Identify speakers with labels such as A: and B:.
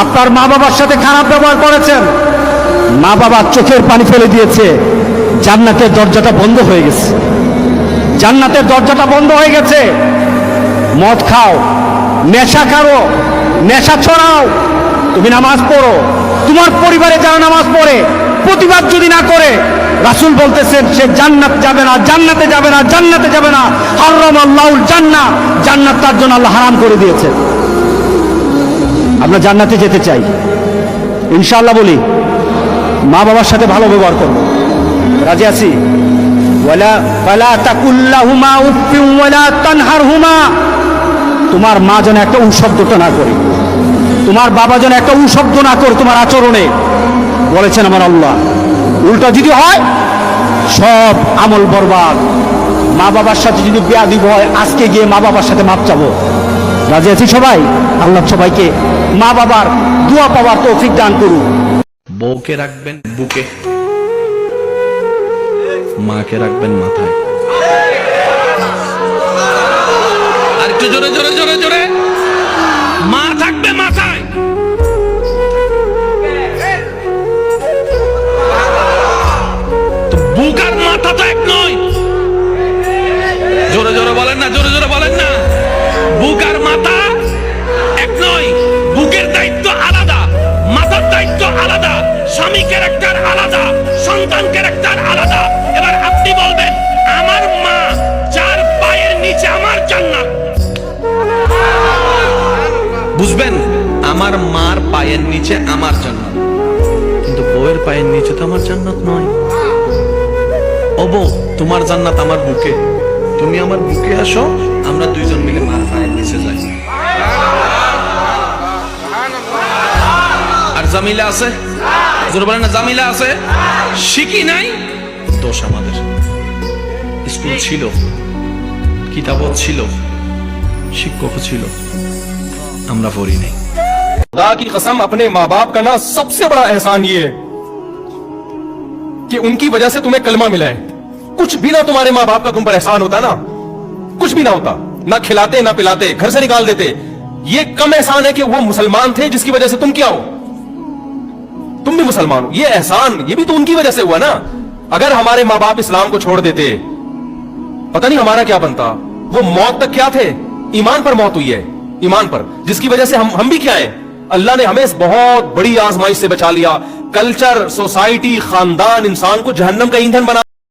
A: আপনার মা বাবার সাথে খারাপ ব্যবহার করেছেন, মা বাবার চোখের পানি ফেলে দিয়েছে, জান্নাতের দরজাটা বন্ধ হয়ে গেছে। জান্নাতের দরজাটা বন্ধ হয়ে গেছে। মদ খাও, নেশা খাও, নেশা ছড়াও, তুমি নামাজ পড়ো, তোমার পরিবারে যারা নামাজ পড়ে প্রতিবাদ যদি না করে, রাসূল বলতেছেন সে জান্নাত যাবে না, জান্নাতে যাবে না, জান্নাতে যাবে না। হারামাল্লাহুল জান্নাহ, জান্নাত তার জন্য আল্লাহ হারাম করে দিয়েছে। আমরা জান্নাতে যেতে চাই ইনশাআল্লাহ। বলি মা বাবার সাথে ভালো ব্যবহার করব, রাজি আছি। ওয়ালা ফালা তাকুল লাহুমা উফফিন ওয়ালা তানহারহুমা, তোমার মা যেন একটা শব্দটা না করে, তোমার বাবা যেন একটা শব্দ না করে তোমার আচরণে, বলেছেন আমার আল্লাহ। উল্টা যদি হয় সব আমল বরবাদ। মা বাবার সাথে যদি বেয়াদবি হয়, আজকে গিয়ে মা বাবার সাথে মাপ চাবো। রাজি আছি সবাই? আল্লাহ সবাইকে মা বাবার দোয়া পাওয়ার তৌফিক দান করুন।
B: বউকে রাখবেন বুকে, মাকে রাখবেন মাথায়। আর একটু জোরে জোরে জোরে জোরে, মা থাকবে মাথায়। তো বুক আর মাথা তো এক নয়। জোরে জোরে বলেন না, জোরে জোরে বলেন না। বুক আর মাথা এক নয়। বুকের দায়িত্ব আলাদা, মাথার দায়িত্ব আলাদা, স্বামী ক্যারেক্টার আলাদা, সন্তান ক্যারেক্টার আলাদা। এবার আপনি বলবেন আমার মা যার পায়ের নিচে আমার জান্নাত, বুঝবেন? আমার মার পায়ের নিচে আমার জান্নাত, কিন্তু বউয়ের পায়ের নিচে তো আমার জান্নাত নয়। ও বউ, তোমার জান্নাত আমার বুকে, তুমি আমার বুকে আসো, আমরা দুইজন মিলে মার পায়ের নিচে যাই। আর জামিলা আছে? জোরে বলেন না, জামিলা আছে? শিখি নাই, দোষ আমাদের। স্কুল ছিল, কিতাবও ছিল, শিক্ষকও ছিল, আমরা পড়ি নাই।
C: खुदा की कसम, अपने माँ बाप का ना सबसे बड़ा एहसान ये है कि उनकी वजह से तुम्हें कलमा मिला है। कुछ भी ना तुम्हारे माँ बाप का तुम पर एहसान होता ना, कुछ भी ना होता, ना खिलाते ना पिलाते, घर से निकाल देते। ये कम एहसान है कि वो मुसलमान थे जिसकी वजह से तुम क्या हो, तुम भी मुसलमान हो। ये एहसान, ये भी तो उनकी वजह से हुआ ना। अगर हमारे माँ बाप इस्लाम को छोड़ देते, पता नहीं हमारा क्या बनता। वो मौत तक क्या थे, ईमान पर मौत हुई है, ईमान पर, जिसकी वजह से हम भी क्या है, अल्लाह ने हमें इस बहुत बड़ी आजमाइश से बचा लिया। कल्चर, सोसाइटी, खानदान इंसान को जहन्नम का ईंधन बना